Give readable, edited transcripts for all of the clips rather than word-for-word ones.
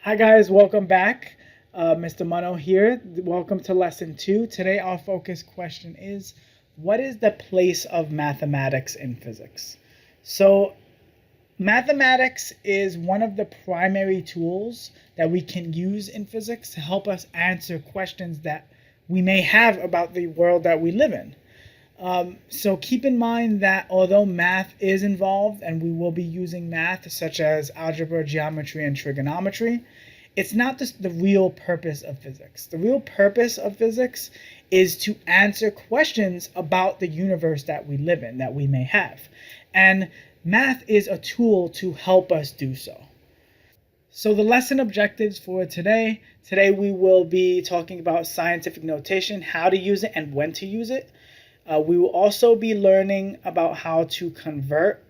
Hi guys, welcome back. Mr. Munno here. Welcome to lesson 2. Today our focus question is, what is the place of mathematics in physics? So mathematics is one of the primary tools that we can use in physics to help us answer questions that we may have about the world that we live in. So keep in mind that although math is involved and we will be using math such as algebra, geometry, and trigonometry, it's not the real purpose of physics. The real purpose of physics is to answer questions about the universe that we live in, that we may have. And math is a tool to help us do so. So the lesson objectives for today we will be talking about scientific notation, how to use it and when to use it. We will also be learning about how to convert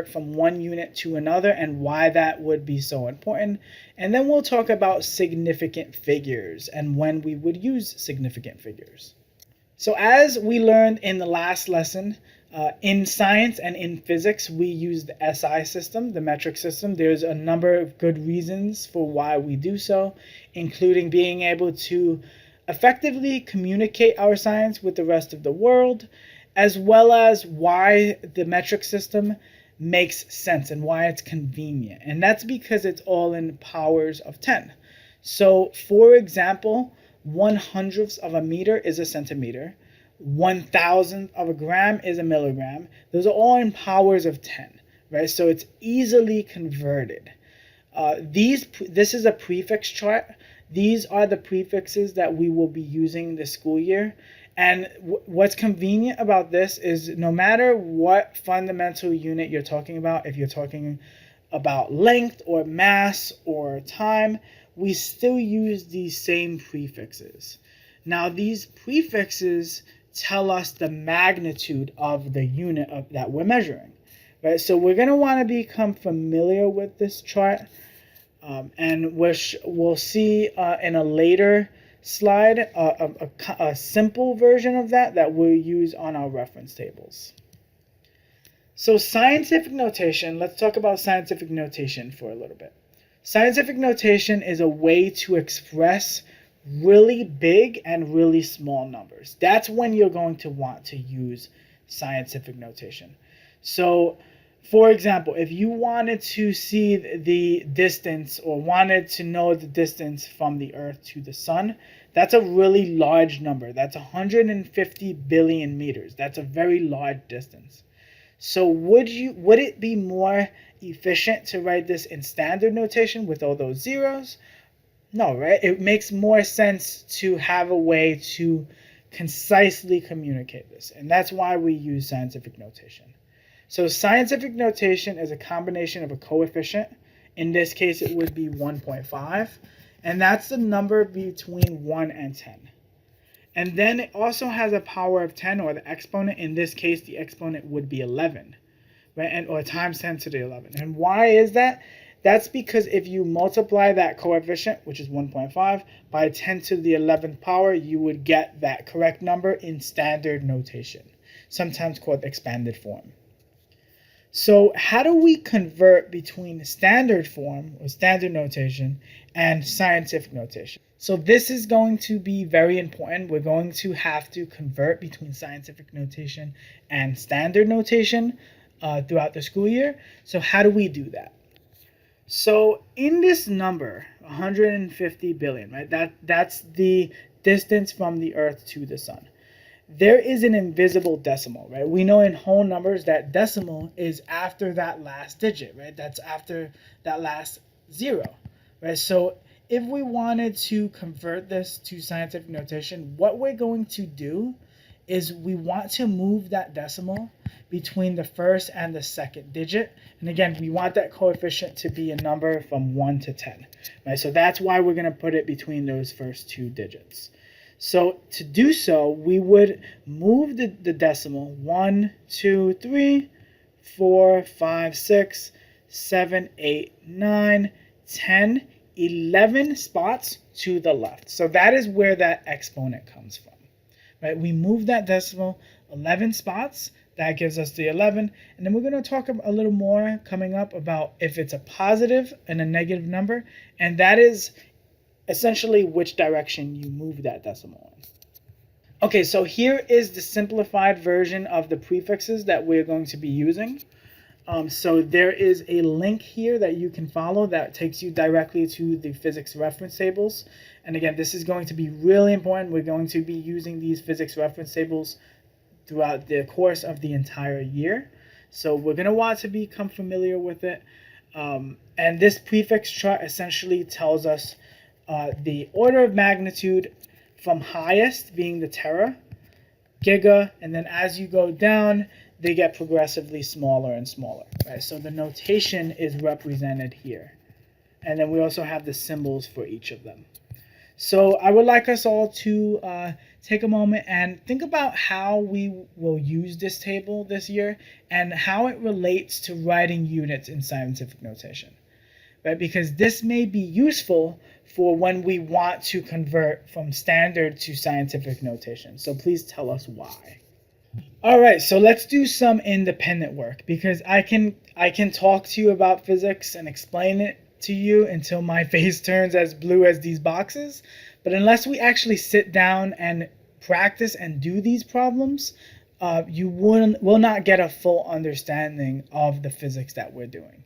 from one unit to another and why that would be so important. And then we'll talk about significant figures and when we would use significant figures. So as we learned in the last lesson, in science and in physics, we use the SI system, the metric system. There's a number of good reasons for why we do so, including being able to effectively communicate our science with the rest of the world, as well as why the metric system makes sense and why it's convenient. And that's because it's all in powers of 10. So, for example, 1/100th of a meter is a centimeter. 1,000th of a gram is a milligram. Those are all in powers of 10, right? So it's easily converted. This is a prefix chart. These are the prefixes that we will be using this school year. And what's convenient about this is no matter what fundamental unit you're talking about, if you're talking about length or mass or time, we still use these same prefixes. Now, these prefixes tell us the magnitude of the unit that we're measuring, right? So we're going to want to become familiar with this chart, and we'll see in a later slide a simple version of that we'll use on our reference tables. So scientific notation, let's talk about scientific notation for a little bit. Scientific notation is a way to express really big and really small numbers. That's when you're going to want to use scientific notation. So, for example, if you wanted to see the distance or wanted to know the distance from the Earth to the Sun, that's a really large number. That's 150 billion meters. That's a very large distance. So would it be more efficient to write this in standard notation with all those zeros? No, right? It makes more sense to have a way to concisely communicate this. And that's why we use scientific notation. So scientific notation is a combination of a coefficient. In this case, it would be 1.5. And that's the number between 1 and 10. And then it also has a power of 10, or the exponent. In this case, the exponent would be 11, right? Or times 10 to the 11. And why is that? That's because if you multiply that coefficient, which is 1.5, by 10 to the 11th power, you would get that correct number in standard notation, sometimes called expanded form. So how do we convert between standard form or standard notation and scientific notation? So this is going to be very important. We're going to have to convert between scientific notation and standard notation throughout the school year. So how do we do that? So in this number, 150 billion, right? That's the distance from the Earth to the Sun. There is an invisible decimal, right? We know in whole numbers that decimal is after that last digit, right? That's after that last zero, right? So if we wanted to convert this to scientific notation, what we're going to do is we want to move that decimal between the first and the second digit. And again, we want that coefficient to be a number from 1 to 10, right? So that's why we're going to put it between those first two digits. So to do so, we would move the decimal 1, 2, 3, 4, 5, 6, 7, 8, 9, 10, 11 spots to the left. So that is where that exponent comes from, right? We move that decimal 11 spots. That gives us the 11. And then we're going to talk a little more coming up about if it's a positive and a negative number. And that is essentially which direction you move that decimal in. Okay, so here is the simplified version of the prefixes that we're going to be using. So there is a link here that you can follow that takes you directly to the physics reference tables. And again, this is going to be really important. We're going to be using these physics reference tables throughout the course of the entire year. So we're going to want to become familiar with it. And this prefix chart essentially tells us the order of magnitude from highest being the tera, giga, and then as you go down, they get progressively smaller and smaller, right? So the notation is represented here. And then we also have the symbols for each of them. So I would like us all to take a moment and think about how we will use this table this year and how it relates to writing units in scientific notation, right? Because this may be useful for when we want to convert from standard to scientific notation. So please tell us why. All right, so let's do some independent work because I can talk to you about physics and explain it to you until my face turns as blue as these boxes. But unless we actually sit down and practice and do these problems, you will not get a full understanding of the physics that we're doing.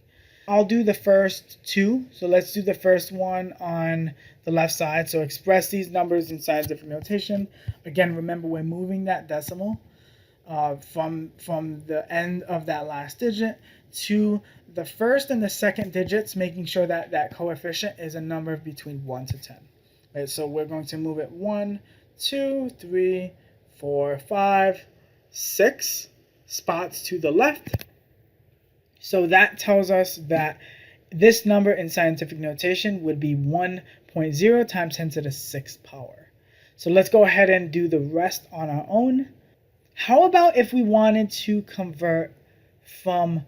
I'll do the first two. So let's do the first one on the left side. So express these numbers in scientific notation. Again, remember we're moving that decimal from the end of that last digit to the first and the second digits, making sure that that coefficient is a number between 1 to 10. Right, so we're going to move it 1, 2, 3, 4, 5, 6 spots to the left. So that tells us that this number in scientific notation would be 1.0 times 10 to the 6th power. So let's go ahead and do the rest on our own. How about if we wanted to convert from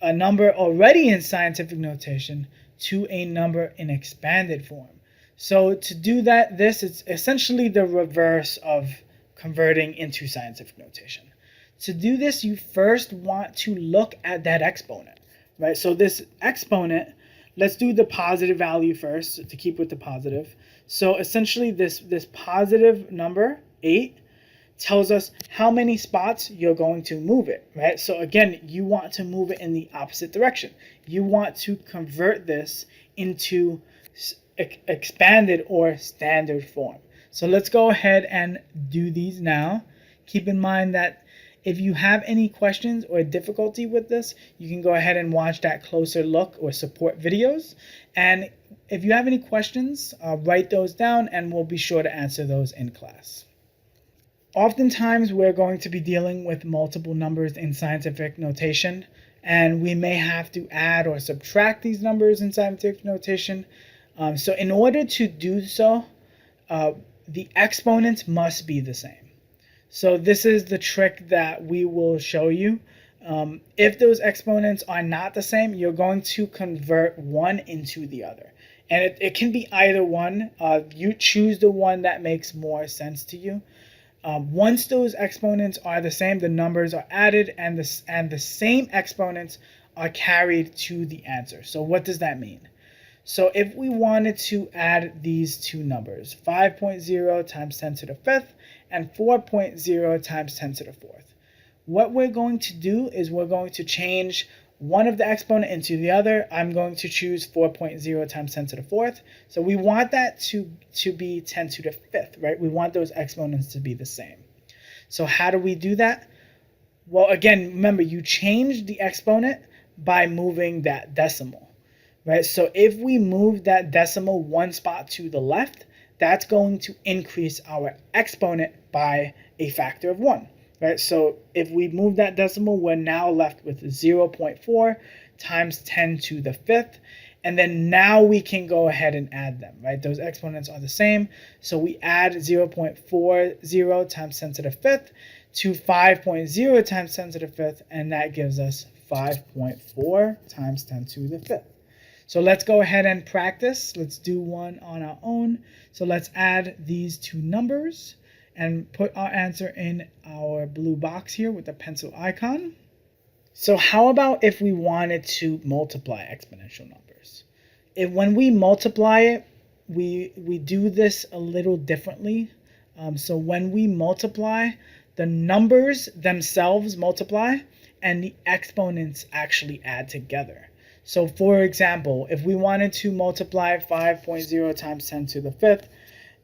a number already in scientific notation to a number in expanded form? So to do that, this is essentially the reverse of converting into scientific notation. To do this, you first want to look at that exponent, right? So this exponent, let's do the positive value first to keep with the positive. So essentially this positive number, 8, tells us how many spots you're going to move it, right? So again, you want to move it in the opposite direction. You want to convert this into expanded or standard form. So let's go ahead and do these now. Keep in mind that if you have any questions or difficulty with this, you can go ahead and watch that closer look or support videos. And if you have any questions, write those down and we'll be sure to answer those in class. Oftentimes, we're going to be dealing with multiple numbers in scientific notation, and we may have to add or subtract these numbers in scientific notation. So in order to do so, the exponents must be the same. So this is the trick that we will show you. If those exponents are not the same, you're going to convert one into the other. And it can be either one. You choose the one that makes more sense to you. Once those exponents are the same, the numbers are added and the same exponents are carried to the answer. So what does that mean? So if we wanted to add these two numbers, 5.0 times 10 to the 5th and 4.0 times 10 to the 4th, what we're going to do is we're going to change one of the exponent into the other. I'm going to choose 4.0 times 10 to the 4th. So we want that to be 10 to the 5th, right? We want those exponents to be the same. So how do we do that? Well, again, remember, you change the exponent by moving that decimal, right? So if we move that decimal one spot to the left, that's going to increase our exponent by a factor of 1. Right, so if we move that decimal, we're now left with 0.4 times 10 to the 5th. And then now we can go ahead and add them, right? Those exponents are the same. So we add 0.40 times 10 to the 5th to 5.0 times 10 to the 5th. And that gives us 5.4 times 10 to the 5th. So let's go ahead and practice. Let's do one on our own. So let's add these two numbers. and put our answer in our blue box here with the pencil icon. So how about if we wanted to multiply exponential numbers? When we multiply it, we do this a little differently. So when we multiply, the numbers themselves multiply and the exponents actually add together. So for example, if we wanted to multiply 5.0 times 10 to the 5th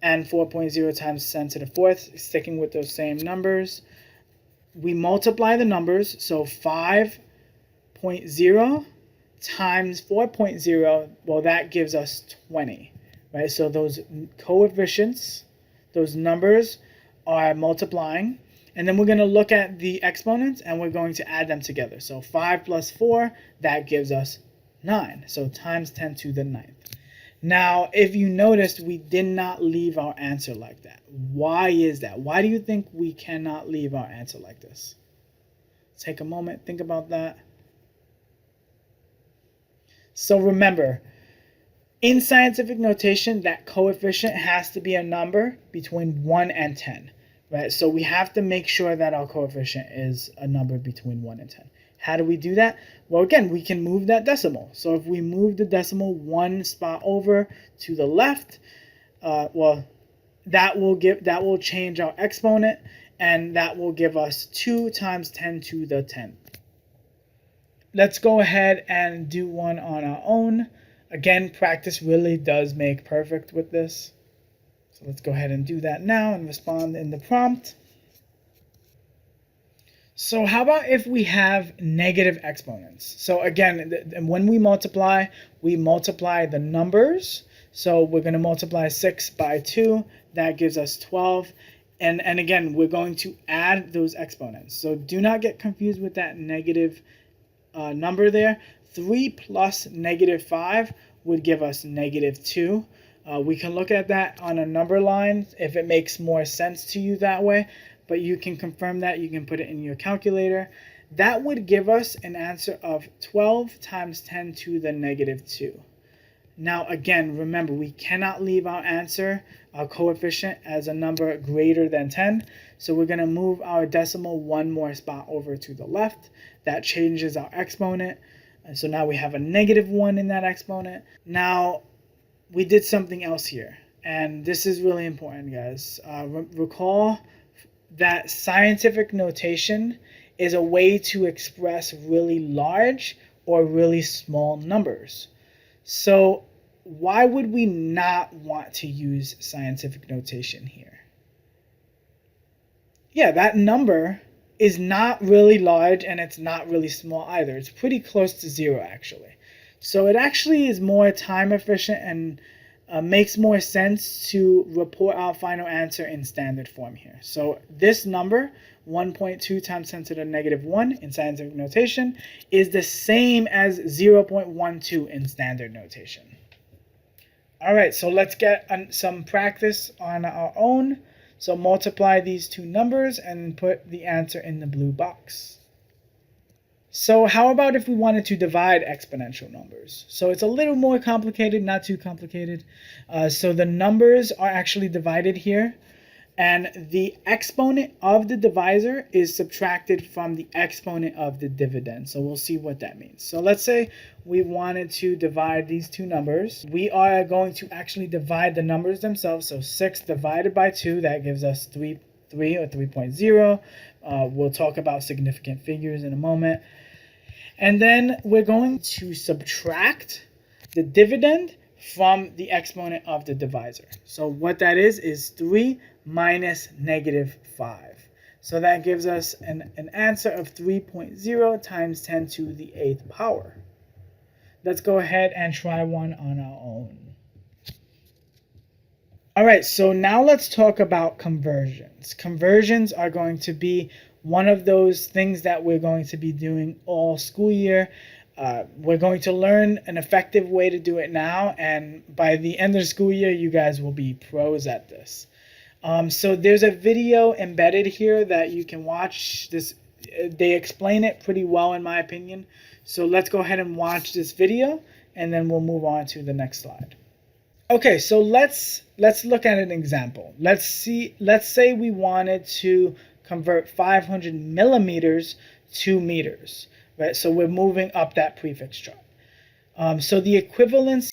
and 4.0 times 10 to the 4th, sticking with those same numbers, we multiply the numbers. So 5.0 times 4.0, well, that gives us 20, right? So those coefficients, those numbers are multiplying. And then we're going to look at the exponents and we're going to add them together. So 5 plus 4, that gives us 9. So times 10 to the 9th. Now, if you noticed, we did not leave our answer like that. Why is that? Why do you think we cannot leave our answer like this? Take a moment, think about that. So remember, in scientific notation, that coefficient has to be a number between 1 and 10, right? So we have to make sure that our coefficient is a number between 1 and 10. How do we do that? Well, again, we can move that decimal. So if we move the decimal one spot over to the left, well, that will change our exponent, and that will give us 2 times 10 to the 10th. Let's go ahead and do one on our own. Again, practice really does make perfect with this. So let's go ahead and do that now and respond in the prompt. So how about if we have negative exponents? So again, when we multiply the numbers. So we're going to multiply 6 by 2. That gives us 12. And again, we're going to add those exponents. So do not get confused with that negative number there. 3 plus negative 5 would give us negative 2. We can look at that on a number line if it makes more sense to you that way, but you can confirm that. You can put it in your calculator. That would give us an answer of 12 times 10 to the negative 2. Now again, remember, we cannot leave our answer, our coefficient, as a number greater than 10. So we're going to move our decimal one more spot over to the left. That changes our exponent. And so now we have a negative 1 in that exponent. Now we did something else here. And this is really important, guys. Recall that scientific notation is a way to express really large or really small numbers. So why would we not want to use scientific notation here? Yeah, that number is not really large and it's not really small either. It's pretty close to 0 actually. So it actually is more time efficient and makes more sense to report our final answer in standard form here. So this number, 1.2 times 10 to the negative 1 in scientific notation, is the same as 0.12 in standard notation. All right, so let's get some practice on our own. So multiply these two numbers and put the answer in the blue box. So how about if we wanted to divide exponential numbers? So it's a little more complicated, not too complicated. So the numbers are actually divided here, and the exponent of the divisor is subtracted from the exponent of the dividend. So we'll see what that means. So let's say we wanted to divide these two numbers. We are going to actually divide the numbers themselves. So 6 divided by 2, that gives us 3 or 3.0. We'll talk about significant figures in a moment. And then we're going to subtract the dividend from the exponent of the divisor. So what that is 3 minus negative 5. So that gives us an answer of 3.0 times 10 to the 8th power. Let's go ahead and try one on our own. All right, so now let's talk about conversions. Conversions are going to be one of those things that we're going to be doing all school year. We're going to learn an effective way to do it now, and by the end of the school year, you guys will be pros at this. So there's a video embedded here that you can watch. They explain it pretty well, in my opinion. So let's go ahead and watch this video, and then we'll move on to the next slide. Okay, so let's look at an example. Let's say we wanted to convert 500 millimeters to meters, right? So we're moving up that prefix chart. So the equivalency